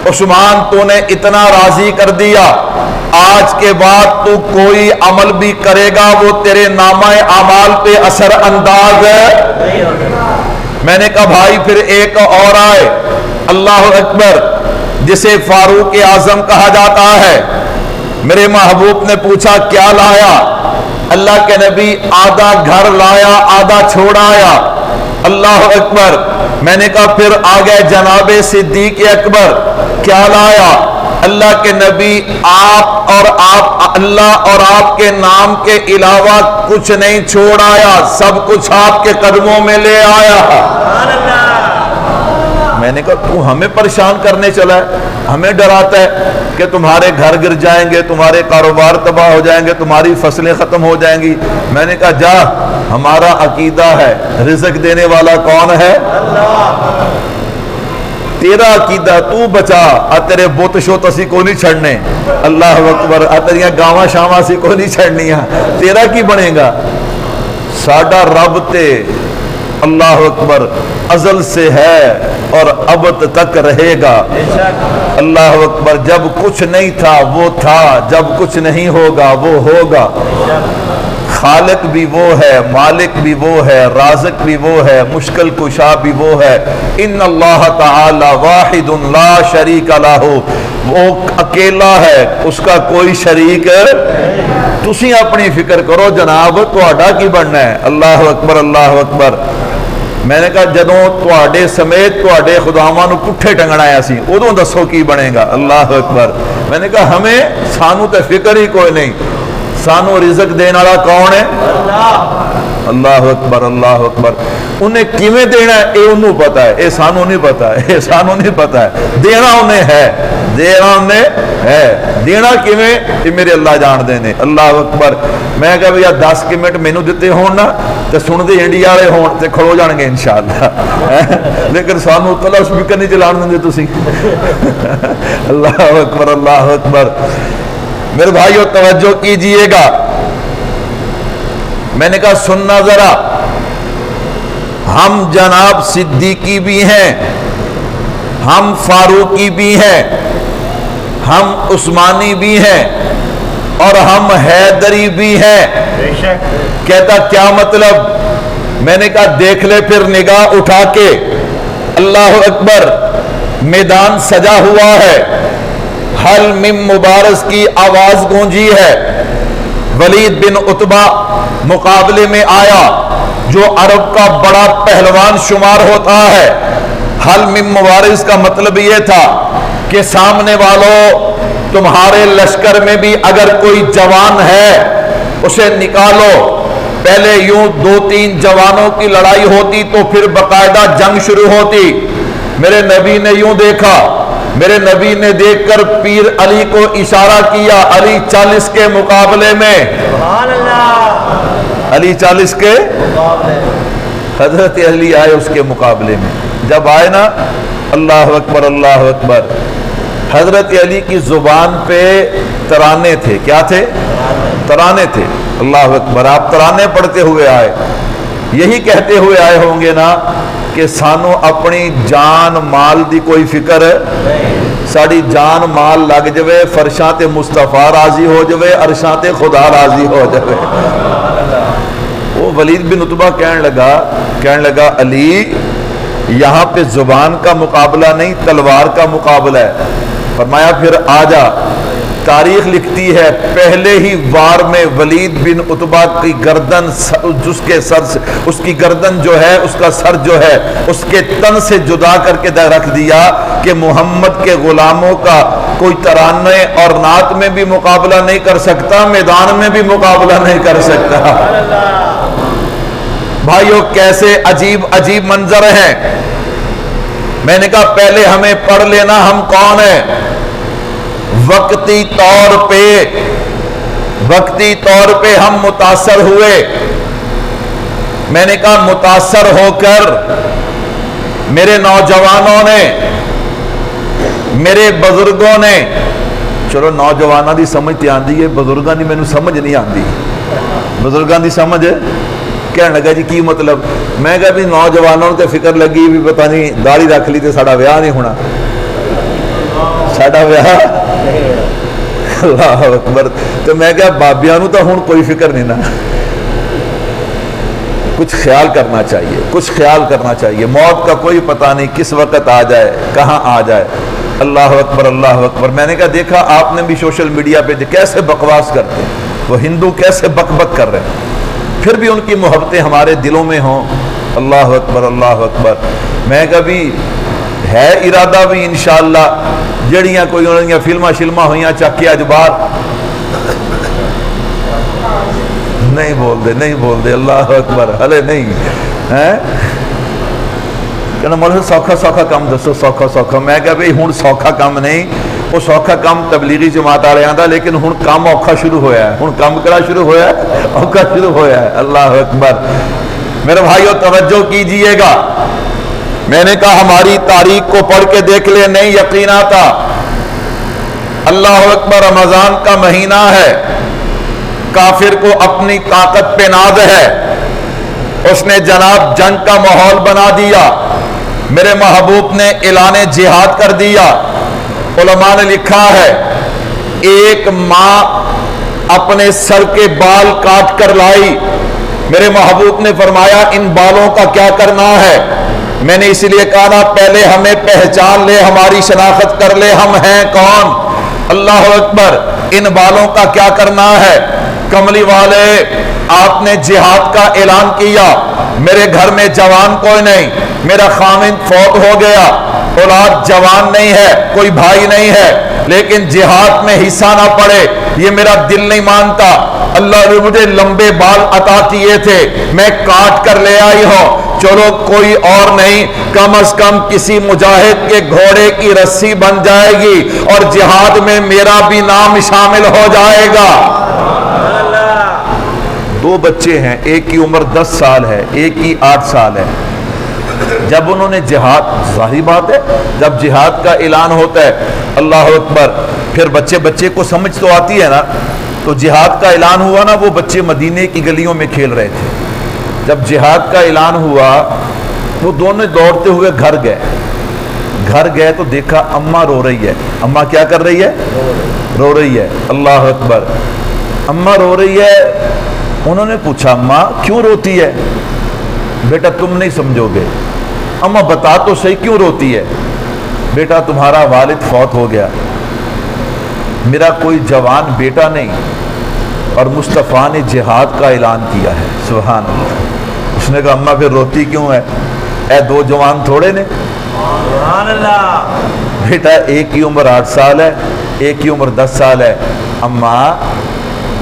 عثمان تو نے اتنا راضی کر دیا، آج کے بعد تو کوئی عمل بھی کرے گا وہ تیرے نامہ اعمال پہ اثر انداز ہے۔ میں نے کہا بھائی پھر ایک اور آئے، اللہ اکبر، جسے فاروق اعظم کہا جاتا ہے۔ میرے محبوب نے پوچھا کیا لایا؟ اللہ کے نبی آدھا گھر لایا آدھا چھوڑایا، اللہ اکبر۔ میں نے کہا پھر آگے جناب صدیق اکبر، کیا لایا؟ اللہ کے نبی آپ اور آپ، اللہ اور آپ کے نام کے علاوہ کچھ نہیں چھوڑ آیا، سب کچھ آپ کے قدموں میں لے آیا۔ میں نے کہا تو ہمیں پریشان کرنے چلا ہے، ہمیں ڈراتا ہے کہ تمہارے گھر گر جائیں گے، تمہارے کاروبار تباہ ہو جائیں گے، تمہاری فصلیں ختم ہو جائیں گی۔ میں نے کہا جا، ہمارا عقیدہ ہے رزق دینے والا کون ہے؟ تیرا عقیدہ تو بچا، تیرے بت شوت اسی کو نہیں چھڑنے، اللہ اکبر، تیریاں گاواں شاواں اسی کو نہیں چھڑنیاں، تیرا کی بنے گا؟ ساڈا رب تے اللہ اکبر ازل سے ہے اور ابد تک رہے گا. اللہ اکبر. جب کچھ نہیں تھا وہ تھا, جب کچھ نہیں ہوگا وہ ہوگا. خالق بھی وہ ہے, مالک بھی وہ ہے, رازق بھی وہ ہے, مشکل کشا بھی وہ ہے. ان اللہ تعالی واحد لا شریک لہ, وہ اکیلا ہے, اس کا کوئی شریک. تسی اپنی فکر کرو جناب تہاڈا کی بننا ہے. اللہ اکبر اللہ اکبر. میں نے کہا جدوں تہاڈے سمیت تہاڈے خداواں نو پٹھے ٹنگنا آیا سی ادوں دسو کی بنے گا. اللہ اکبر. میں نے کہا ہمیں سانو تے فکر ہی کوئی نہیں, سانو رزق دین والا کون ہے؟ اللہ اکبر اللہ اکبر. انہیں کیویں دینا ہے اے انہوں پتا ہے, اے سانو نہیں پتا ہے, اے سانو نہیں پتا ہے. دینا انہیں ہے, دینا انہیں ہے, دینا کیویں یہ میرے اللہ جان دے نے. اللہ اکبر. میں کہا بھئی 10 منٹ مینوں دتے ہون نا تے سن دے انڈیا والے ہون تے کھڑو جان گے انشاءاللہ, لیکن سانو کلا سپیکر نہیں چلان دے تسی. اللہ اکبر اللہ اکبر. میرے بھائیو توجہ کیجئے گا. میں نے کہا سننا ذرا, ہم جناب صدیقی بھی ہیں, ہم فاروقی بھی ہیں, ہم عثمانی بھی ہیں, اور ہم حیدری بھی ہیں. کہتا کیا مطلب؟ میں نے کہا دیکھ لے پھر نگاہ اٹھا کے. اللہ اکبر. میدان سجا ہوا ہے, حل من مبارز کی آواز گونجی ہے. ولید بن عتبہ مقابلے میں آیا جو عرب کا بڑا پہلوان شمار ہوتا ہے. حل من مبارز کا مطلب یہ تھا کہ سامنے والوں تمہارے لشکر میں بھی اگر کوئی جوان ہے اسے نکالو. پہلے یوں 2-3 جوانوں کی لڑائی ہوتی تو پھر باقاعدہ جنگ شروع ہوتی. میرے نبی نے یوں دیکھا, میرے نبی نے دیکھ کر پیر علی کو اشارہ کیا, علی 40 کے مقابلے میں. علی 40 کے, حضرت علی آئے اس کے مقابلے میں. جب آئے نا, اللہ اکبر اللہ اکبر, حضرت علی کی زبان پہ ترانے تھے. کیا تھے؟ ترانے تھے. اللہ اکبر. آپ ترانے پڑھتے ہوئے آئے, یہی کہتے ہوئے آئے ہوں گے نا کہ سانو اپنی جان مال دی کوئی فکر ہے, ساری جان مال لگ جوے, فرشاں تے مصطفیٰ راضی ہو جوے, عرشاں تے خدا راضی ہو جوے. وہ ولید بن عتبہ کہنے لگا علی یہاں پہ زبان کا مقابلہ نہیں تلوار کا مقابلہ ہے. فرمایا پھر آ جا. تاریخ لکھتی ہے پہلے ہی وار میں ولید بن عتبہ کی گردن, جس کے سر سے اس کی گردن جو ہے, اس کا سر جو ہے اس کے تن سے جدا کر کے رکھ دیا کہ محمد کے غلاموں کا کوئی ترانے اور نعت میں بھی مقابلہ نہیں کر سکتا, میدان میں بھی مقابلہ نہیں کر سکتا. بھائیو کیسے عجیب عجیب منظر ہیں. میں نے کہا پہلے ہمیں پڑھ لینا ہم کون ہیں. وقتی طور پہ ہم متاثر ہوئے. میں نے کہا متاثر ہو کر میرے نوجوانوں نے, میرے بزرگوں نے, چلو نوجوانوں دی سمجھ تے آندی ہے, بزرگاں دی مینوں سمجھ نہیں آندی. بزرگاں دی سمجھ کہنے لگا جی کی مطلب؟ میں کہا بھی نوجوانوں تے فکر لگی بھی پتہ نہیں داڑھی رکھ لی تے ساڈا ویاہ نہیں ہونا, ساڈا ویاہ. اللہ اکبر. تو میں کہا بابیاں نو تو ہن کوئی فکر نہیں نا, کچھ خیال کرنا چاہیے, کچھ خیال کرنا چاہیے. موت کا کوئی پتہ نہیں کس وقت آ جائے, کہاں آ جائے. اللہ اکبر اللہ اکبر. میں نے کہا دیکھا آپ نے بھی سوشل میڈیا پہ کیسے بکواس کرتے ہیں, وہ ہندو کیسے بک بک کر رہے ہیں, پھر بھی ان کی محبتیں ہمارے دلوں میں ہوں. اللہ اکبر اللہ اکبر. میں کبھی ہے ارادہ بھی انشاءاللہ جڑیاں کوئی انہوں نے فلمہ شلمہ ہوئیاں چاکی اجبار نہیں بول دے. اللہ اکبر. ہلے نہیں ہے کہنا مولوی سوکھا سوکھا کام دسو, سوکھا. میں کہا بھئی ہن سوکھا کام نہیں, وہ سوکھا کام تبلیغی جماعت آ رہا تھا, لیکن ہن کام اوکھا شروع ہویا ہے. ہن کام کرا شروع ہویا ہے, اوکھا شروع ہویا ہے. اللہ اکبر. میرے بھائیو توجہ کیجئے گا. میں نے کہا ہماری تاریخ کو پڑھ کے دیکھ لے, نہیں یقین آتا. اللہ اکبر. رمضان کا مہینہ ہے, کافر کو اپنی طاقت پہ ناز ہے, اس نے جناب جنگ کا ماحول بنا دیا، میرے محبوب نے اعلان جہاد کر دیا۔ علماء نے لکھا ہے ایک ماں اپنے سر کے بال کاٹ کر لائی، میرے محبوب نے فرمایا ان بالوں کا کیا کرنا ہے؟ میں نے اس لیے کہا نا پہلے ہمیں پہچان لے، ہماری شناخت کر لے، ہم ہیں کون؟ اللہ اکبر۔ ان بالوں کا کیا کرنا ہے؟ کملی والے آپ نے جہاد کا اعلان کیا، میرے گھر میں جوان کوئی نہیں، میرا خامند فوت ہو گیا، اولاد جوان نہیں ہے، کوئی بھائی نہیں ہے، لیکن جہاد میں حصہ نہ پڑے یہ میرا دل نہیں مانتا۔ اللہ نے مجھے لمبے بال عطا کیے تھے، میں کاٹ کر لے آئی ہوں، چلو کوئی اور نہیں، کم از کم کسی مجاہد کے گھوڑے کی رسی بن جائے گی اور جہاد میں میرا بھی نام شامل ہو جائے گا۔ دو بچے ہیں، ایک کی عمر 10 سال ہے، ایک کی 8 سال ہے۔ جب انہوں نے جہاد، ظاہری بات ہے جب جہاد کا اعلان ہوتا ہے اللہ اکبر، پھر بچے کو سمجھ تو آتی ہے نا، تو جہاد کا اعلان ہوا نا، وہ بچے مدینے کی گلیوں میں کھیل رہے تھے۔ جب جہاد کا اعلان ہوا وہ دونوں دوڑتے ہوئے گھر گئے تو دیکھا اماں رو رہی ہے۔ اماں کیا کر رہی ہے؟ رو رہی ہے۔ اللہ اکبر، اماں رو رہی ہے۔ انہوں نے پوچھا اماں کیوں روتی ہے؟ بیٹا تم نہیں سمجھو گے۔ اماں بتا تو صحیح کیوں روتی ہے؟ بیٹا تمہارا والد فوت ہو گیا، میرا کوئی جوان بیٹا نہیں، اور مصطفیٰ نے جہاد کا اعلان کیا ہے۔ سبحان اللہ۔ اس نے کہا اماں پھر روتی کیوں ہے؟ اے دو جوان تھوڑے نے؟ سبحان اللہ۔ بیٹا ایک کی عمر 8 سال ہے، ایک کی عمر 10 سال ہے۔ اماں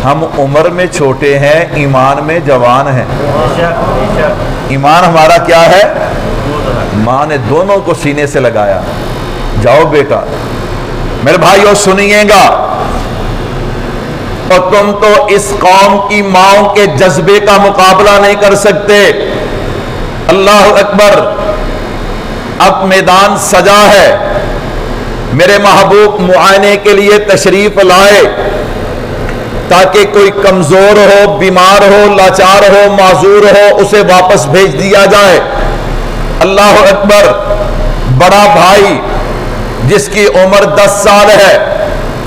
ہم عمر میں چھوٹے ہیں، ایمان میں جوان ہیں۔ ایمان ہمارا کیا ہے؟ ماں نے دونوں کو سینے سے لگایا۔ جاؤ بیٹا۔ میرے بھائیو سنیے گا، اور تم تو اس قوم کی ماؤں کے جذبے کا مقابلہ نہیں کر سکتے۔ اللہ اکبر۔ اب میدان سجا ہے، میرے محبوب معائنے کے لیے تشریف لائے تاکہ کوئی کمزور ہو، بیمار ہو، لاچار ہو، معذور ہو، اسے واپس بھیج دیا جائے۔ اللہ اکبر۔ بڑا بھائی جس کی عمر 10 سال ہے،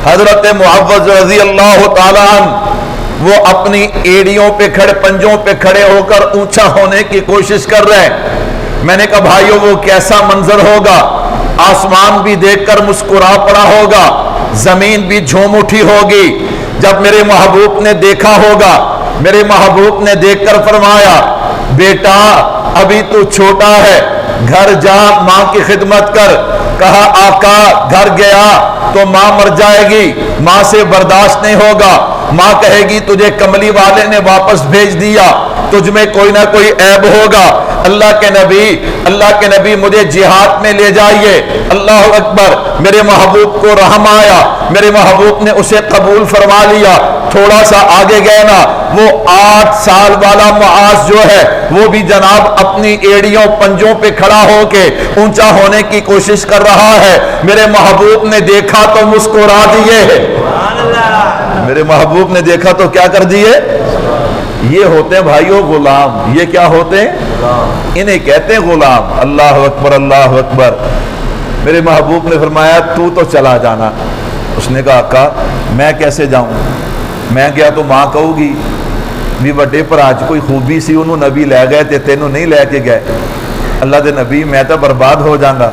حضرت معوذ رضی اللہ تعالیٰ عنہ، وہ اپنی ایڑیوں پہ کھڑے، پنجوں پہ کھڑے ہو کر اونچا ہونے کی کوشش کر رہے ہیں۔ میں نے کہا بھائیو وہ کیسا منظر ہوگا؟ آسمان بھی دیکھ کر مسکرا پڑا ہوگا، زمین بھی جھوم اٹھی ہوگی۔ جب میرے محبوب نے دیکھا ہوگا، میرے محبوب نے دیکھ کر فرمایا بیٹا ابھی تو چھوٹا ہے، گھر جا ماں کی خدمت کر۔ کہا آقا گھر گیا تو ماں مر جائے گی، ماں سے برداشت نہیں ہوگا، ماں کہے گی تجھے کملی والے نے واپس بھیج دیا، تجھ میں کوئی نہ کوئی عیب ہوگا۔ اللہ کے نبی مجھے جہاد میں لے جائیے۔ اللہ اکبر۔ میرے محبوب کو رحم آیا، میرے محبوب نے اسے قبول فرما لیا۔ تھوڑا سا آگے گئے نا، وہ 8 سال والا معاذ جو ہے وہ بھی جناب اپنی ایڑیوں پنجوں پہ کھڑا ہو کے اونچا ہونے کی کوشش کر رہا ہے۔ میرے محبوب نے دیکھا تو مسکرا دیے۔ میرے محبوب نے دیکھا تو کیا کر دیے؟ یہ ہوتے ہیں بھائیو غلام۔ یہ کیا ہوتے ہیں؟ انہیں کہتے ہیں غلام۔ اللہ اکبر، اللہ اکبر۔ میرے محبوب نے فرمایا تو چلا جانا۔ اس نے کہا آقا میں کیسے جاؤں؟ میں گیا تو ماں کہو گی بھی بڑے پر آج کوئی خوبی سی انہوں نبی لے گئے تھے، تینوں نہیں لے کے گئے۔ اللہ دے نبی میں تو برباد ہو جاؤں گا۔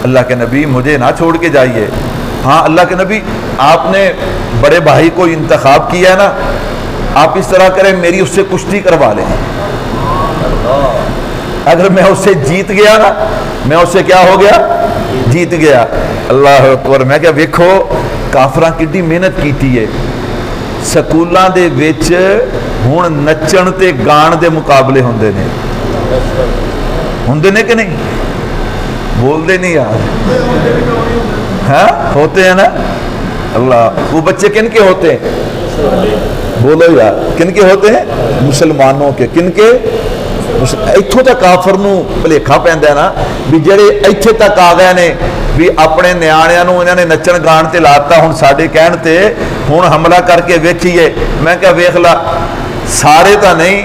اللہ کے نبی مجھے نہ چھوڑ کے جائیے۔ ہاں اللہ کے نبی آپ نے بڑے بھائی کو انتخاب کیا ہے نا، آپ اس طرح کریں میری اس سے کشتی کروا لیں، اگر میں اس سے جیت گیا نا، میں اس سے کیا ہو گیا؟ جیت گیا۔ اللہ اکبر۔ میں کیا ویکھو کافراں کڈی محنت کیتی ہے۔ سکولاں دے وچ ہن نچن تے گان دے مقابلے ہوندے نے کہ نہیں؟ بول دے نہیں یار، ہاں ہوتے ہیں نا۔ اللہ وہ بچے کن کے ہوتے ہیں؟ بولو یار کن کے ہوتے ہیں؟ مسلمانوں کے۔ کن کے؟ ایتھوں تک کافر نو بھلیکھا پیندا ہے نا بھی جڑے ایتھے تک آ گئے نے بھی اپنے نیاڑیاں نو انہاں نے نچن گان تے لاتا، ہن ساڈے کہن تے ہن حملہ کر کے ویکھیے۔ میں کہا ویکھ لا، سارے تا نہیں،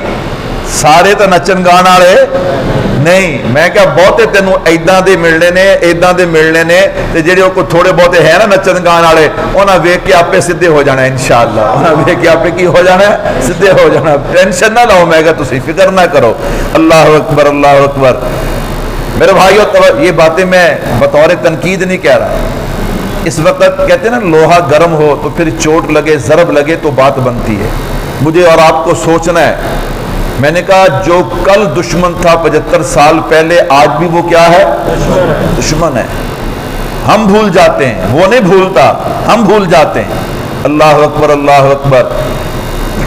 سارے تو نچن گان والے نہیں. میں کہا بہتے تینوں ایداں دے ملنے نے, ایداں دے ملنے نے, تے جڑے وہ تھوڑے بہتے ہیں نا نچن گان والے, انہاں ویکھ کے آپے سدھے ہو جانا انشاءاللہ. انہاں ویکھ کے آپے کی ہو جانا ہے, سدھے ہو جانا. ٹینشن نہ لو, میں کہا تسی فکر نہ کرو. اللہ اکبر, اللہ اکبر. میرے بھائیو, یہ باتیں میں بطور تنقید نہیں کہہ رہا. اس وقت کہتے ہیں نا لوہا گرم ہو تو پھر چوٹ لگے, ضرب لگے تو بات بنتی ہے. مجھے اور آپ کو سوچنا ہے. میں نے کہا جو کل دشمن تھا 75 سال پہلے, آج بھی وہ کیا ہے؟ دشمن ہے. ہم بھول جاتے ہیں, وہ نہیں بھولتا, ہم بھول جاتے ہیں. اللہ اکبر, اللہ اکبر.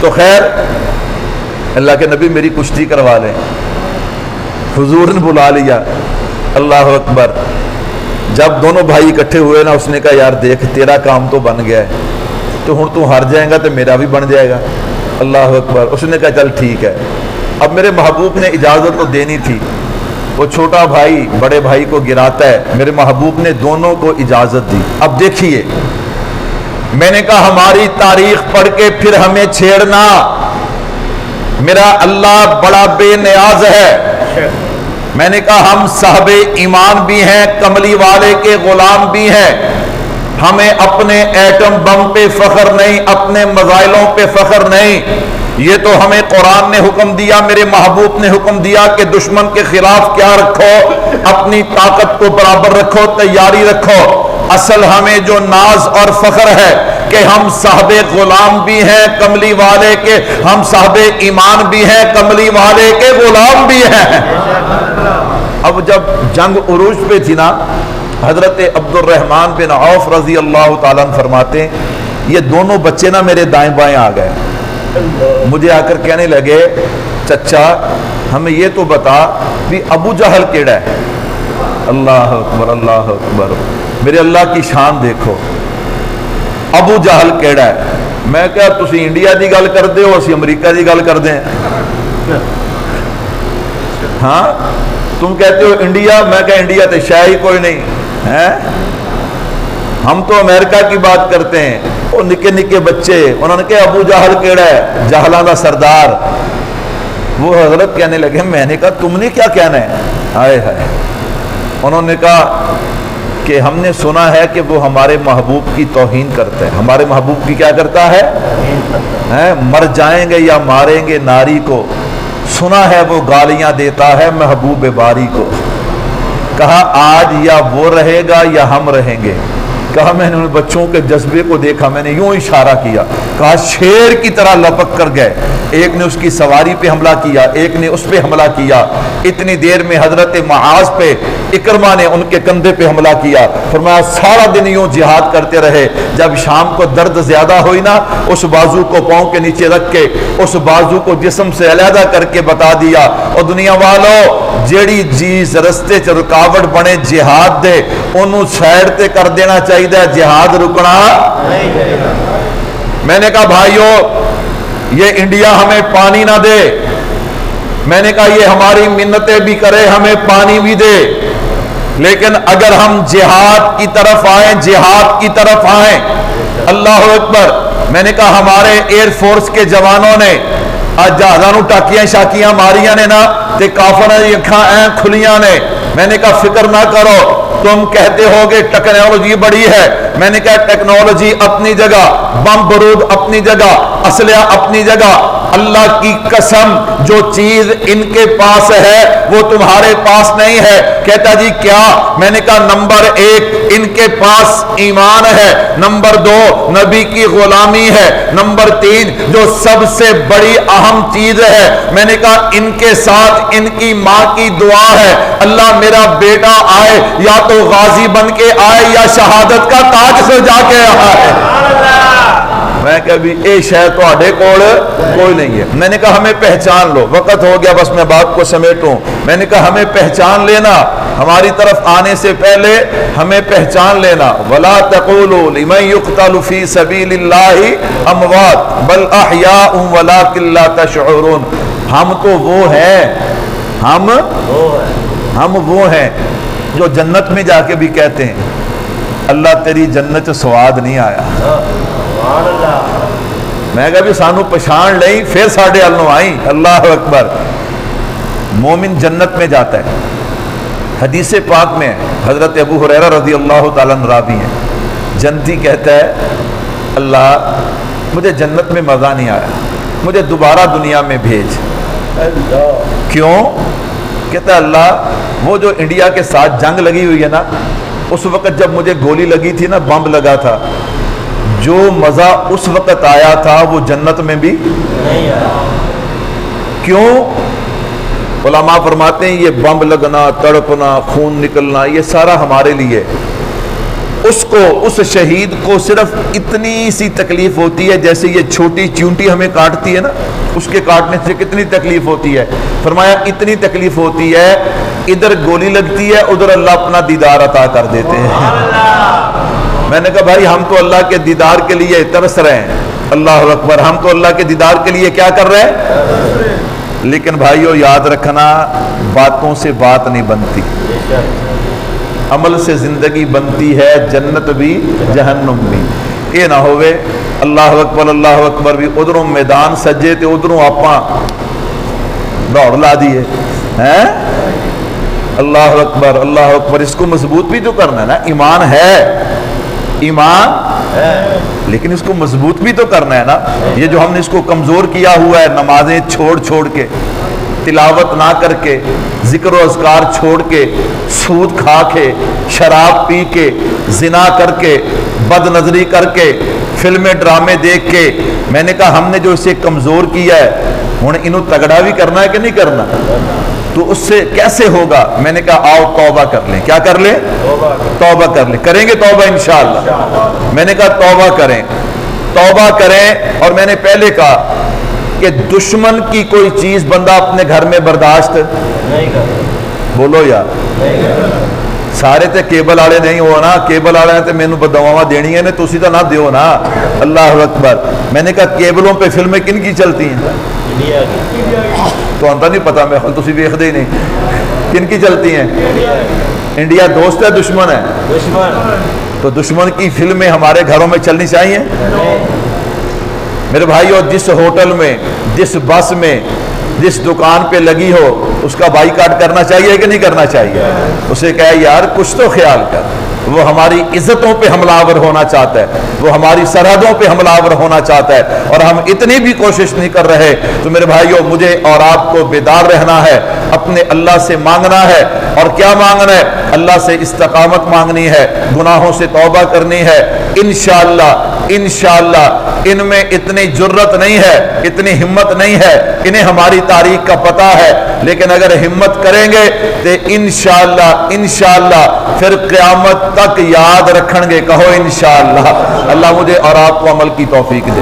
تو خیر, اللہ کے نبی میری کشتی کروا لیں. حضور نے بلا لیا. اللہ اکبر. جب دونوں بھائی اکٹھے ہوئے نا, اس نے کہا یار دیکھ تیرا کام تو بن گیا ہے, تو ہن تو ہار جائے گا تو میرا بھی بن جائے گا. اللہ اکبر. اس نے کہا چل ٹھیک ہے. اب میرے محبوب نے اجازت تو دینی تھی. وہ چھوٹا بھائی بڑے بھائی کو گراتا ہے, میرے محبوب نے دونوں کو اجازت دی. اب دیکھیے, میں نے کہا ہماری تاریخ پڑھ کے پھر ہمیں چھیڑنا, میرا اللہ بڑا بے نیاز ہے. میں نے کہا ہم صاحب ایمان بھی ہیں, کملی والے کے غلام بھی ہیں. ہمیں اپنے ایٹم بم پہ فخر نہیں, اپنے میزائلوں پہ فخر نہیں. یہ تو ہمیں قرآن نے حکم دیا, میرے محبوب نے حکم دیا کہ دشمن کے خلاف کیا رکھو, اپنی طاقت کو برابر رکھو, تیاری رکھو. اصل ہمیں جو ناز اور فخر ہے کہ ہم صاحب غلام بھی ہیں کملی والے کے, ہم صاحب ایمان بھی ہیں کملی والے کے غلام بھی ہیں. اب جب جنگ عروج پہ تھی نا, حضرت عبد الرحمن بن عوف رضی اللہ تعالیٰ عنہ فرماتے ہیں یہ دونوں بچے نا میرے دائیں بائیں آ گئے. مجھے آ کر کہنے لگے چچا ہمیں یہ تو بتا بھی ابو جہل کیڑا ہے. اللہ اکبر, اللہ اکبر. میرے اللہ کی شان دیکھو, ابو جہل کیڑا ہے. میں کہا تسی انڈیا دی گل کر دے ہو, اسی امریکہ دی گل کر دیں. ہاں تم کہتے ہو انڈیا, میں کہا انڈیا تے شاہ ہی کوئی نہیں ہے. ہم تو امریکہ کی بات کرتے ہیں. وہ نکے نکے بچے, انہوں نے کہا ابو جہل کیڑا ہے, جہلاں دا سردار. وہ حضرت کہنے لگے, میں نے کہا تم نے کیا کہنا ہے؟ ہائے ہائے. انہوں نے کہا کہ ہم نے سنا ہے کہ وہ ہمارے محبوب کی توہین کرتا ہے. ہمارے محبوب کی کیا کرتا ہے؟ مر جائیں گے یا ماریں گے ناری کو, سنا ہے وہ گالیاں دیتا ہے محبوب باری کو. کہا آج یا وہ رہے گا یا ہم رہیں گے. کہا میں نے ان بچوں کے جذبے کو دیکھا, میں نے یوں اشارہ کیا, کہا شیر کی طرح لپک کر گئے. ایک نے اس کی سواری پہ حملہ کیا, ایک نے اس پہ حملہ کیا. اتنی دیر میں حضرت معاذ پہ اکرمہ نے ان کے کندھے پہ حملہ کیا. فرمایا سارا دن یوں جہاد کرتے رہے. جب شام کو درد زیادہ ہوئی نا, اس بازو کو پاؤں کے نیچے رکھ کے اس بازو کو جسم سے علیحدہ کر کے بتا دیا, اور دنیا والو جیڑی چیز رستے چ رکاوٹ بنے جہاد دے, انہوں سائڈ تے کر دینا چاہیے, جہاد رکنا. میں نے کہا بھائیو یہ انڈیا ہمیں پانی نہ دے, میں نے کہا یہ ہماری منتیں بھی کرے, ہمیں پانی بھی دے, لیکن اگر ہم جہاد کی طرف آئیں, جہاد کی طرف آئیں. اللہ اکبر. میں نے کہا ہمارے ایئر فورس کے جوانوں نے آج جہازاں ٹاکیاں شاکیاں ماریاں نے نا, تے کافراں دی اکھاں ایں کھلیاں نے. میں نے کہا فکر نہ کرو, تم کہتے ہو کہ ٹیکنالوجی بڑی ہے. میں نے کہا ٹیکنالوجی اپنی جگہ, بم بارود اپنی جگہ, اسلحہ اپنی جگہ. اللہ کی قسم جو چیز ان کے پاس ہے وہ تمہارے پاس نہیں ہے. کہتا جی کیا؟ میں نے کہا نمبر 1 ان کے پاس ایمان ہے, نمبر 2 نبی کی غلامی ہے, نمبر 3 جو سب سے بڑی اہم چیز ہے, میں نے کہا ان کے ساتھ ان کی ماں کی دعا ہے, اللہ میرا بیٹا آئے یا تو غازی بن کے آئے یا شہادت کا تاج سجا کے آئے. میں کہا بھی اے شے تواڈے کول کوئی نہیں ہے. میں نے کہا ہمیں پہچان لو. وقت ہو گیا, بس میں بات کو سمیٹوں. میں نے کہا ہمیں پہچان لینا, ہماری طرف آنے سے پہلے ہمیں پہچان لینا. ولا تقولوا لمن يقتل في سبيل الله اموات بل احياء ولكن لا تشعرون. ہم تو وہ ہیں, ہم وہ ہیں جو جنت میں جا کے بھی کہتے ہیں اللہ تیری جنت سواد نہیں آیا. میں کہا بھی سانو پچھان لئی پھر ساڈے ال نو آئی. اللہ اکبر. مومن جنت میں جاتا ہے. حدیث پاک میں حضرت ابو ہریرہ رضی اللہ تعالیٰ عنہ راوی ہیں. جنتی کہتا ہے اللہ مجھے جنت میں مزہ نہیں آیا, مجھے دوبارہ دنیا میں بھیج. کیوں؟ کہتا ہے اللہ وہ جو انڈیا کے ساتھ جنگ لگی ہوئی ہے نا, اس وقت جب مجھے گولی لگی تھی نا, بم لگا تھا, جو مزہ اس وقت آیا تھا وہ جنت میں بھی نہیں آیا. کیوں؟ علماء فرماتے ہیں یہ بم لگنا, تڑپنا, خون نکلنا, یہ سارا ہمارے لیے. اس کو, اس شہید کو صرف اتنی سی تکلیف ہوتی ہے جیسے یہ چھوٹی چونٹی ہمیں کاٹتی ہے نا, اس کے کاٹنے سے کتنی تکلیف ہوتی ہے. فرمایا اتنی تکلیف ہوتی ہے, ادھر گولی لگتی ہے, ادھر اللہ اپنا دیدار عطا کر دیتے ہیں. میں نے کہا بھائی ہم تو اللہ کے دیدار کے لیے ترس رہے ہیں. اللہ اکبر. ہم تو اللہ کے دیدار کے لیے کیا کر رہے ہیں. لیکن بھائیو یاد رکھنا, باتوں سے بات نہیں بنتی, عمل سے زندگی بنتی ہے, جنت بھی جہنم بھی. یہ نہ ہوئے اللہ اکبر اللہ اکبر بھی ادھروں میدان سجے تے ادھروں آپاں دوڑ لا دیے ہیں. اللہ اکبر اللہ اکبر. اس کو مضبوط بھی تو کرنا ہے نا. ایمان ہے, ایمان ہے, لیکن اس کو مضبوط بھی تو کرنا ہے نا. یہ جو ہم نے اس کو کمزور کیا ہوا ہے, نمازیں چھوڑ چھوڑ کے, تلاوت نہ کر کے, ذکر و اذکار چھوڑ کے, سود کھا کے, شراب پی کے, زنا کر کے, بد نظری کر کے, فلمیں ڈرامے دیکھ کے, میں نے کہا ہم نے جو اسے کمزور کیا ہے ہوں انہوں تگڑا بھی کرنا ہے کہ نہیں کرنا. تو اس سے کیسے ہوگا. میں نے کہا آؤ توبہ کر لیں. کیا کر لیں؟ توبہ کر لیں. کریں گے توبہ انشاءاللہ. میں نے کہا توبہ کریں, توبہ کریں. اور میں نے پہلے کہا کہ دشمن کی کوئی چیز بندہ اپنے گھر میں برداشت نہیں کرتا. بولو یار, سارے تے کیبل والے نہیں ہو نا. کیبل والے تے مینوں بدعاواں دینی نے, تسی تو نہ دیو نا. اللہ اکبر. میں نے کہا کیبلوں پہ فلمیں کن کی چلتی ہیں؟ تو انتا نہیں پتا, میں تسی ویکھدے ہی نہیں. کن کی چلتی ہیں؟ انڈیا دوست ہے دشمن ہے؟ تو دشمن کی فلمیں ہمارے گھروں میں چلنی چاہیے. میرے بھائیو, جس ہوٹل میں, جس بس میں, جس دکان پہ لگی ہو, اس کا بائیکاٹ کرنا چاہیے کہ نہیں کرنا چاہیے؟ اسے کہے یار کچھ تو خیال کر. وہ ہماری عزتوں پہ حملہ آور ہونا چاہتا ہے, وہ ہماری سرحدوں پہ حملہ آور ہونا چاہتا ہے, اور ہم اتنی بھی کوشش نہیں کر رہے. تو میرے بھائیو مجھے اور آپ کو بیدار رہنا ہے, اپنے اللہ سے مانگنا ہے. اور کیا مانگنا ہے؟ اللہ سے استقامت مانگنی ہے, گناہوں سے توبہ کرنی ہے. انشاءاللہ انشاءاللہ ان میں اتنی جرت نہیں ہے, اتنی ہمت نہیں ہے. انہیں ہماری تاریخ کا پتہ ہے, لیکن اگر ہمت کریں گے تو انشاءاللہ انشاءاللہ پھر قیامت تک یاد رکھیں گے. کہو انشاءاللہ. اللہ مجھے اور آپ کو عمل کی توفیق دے.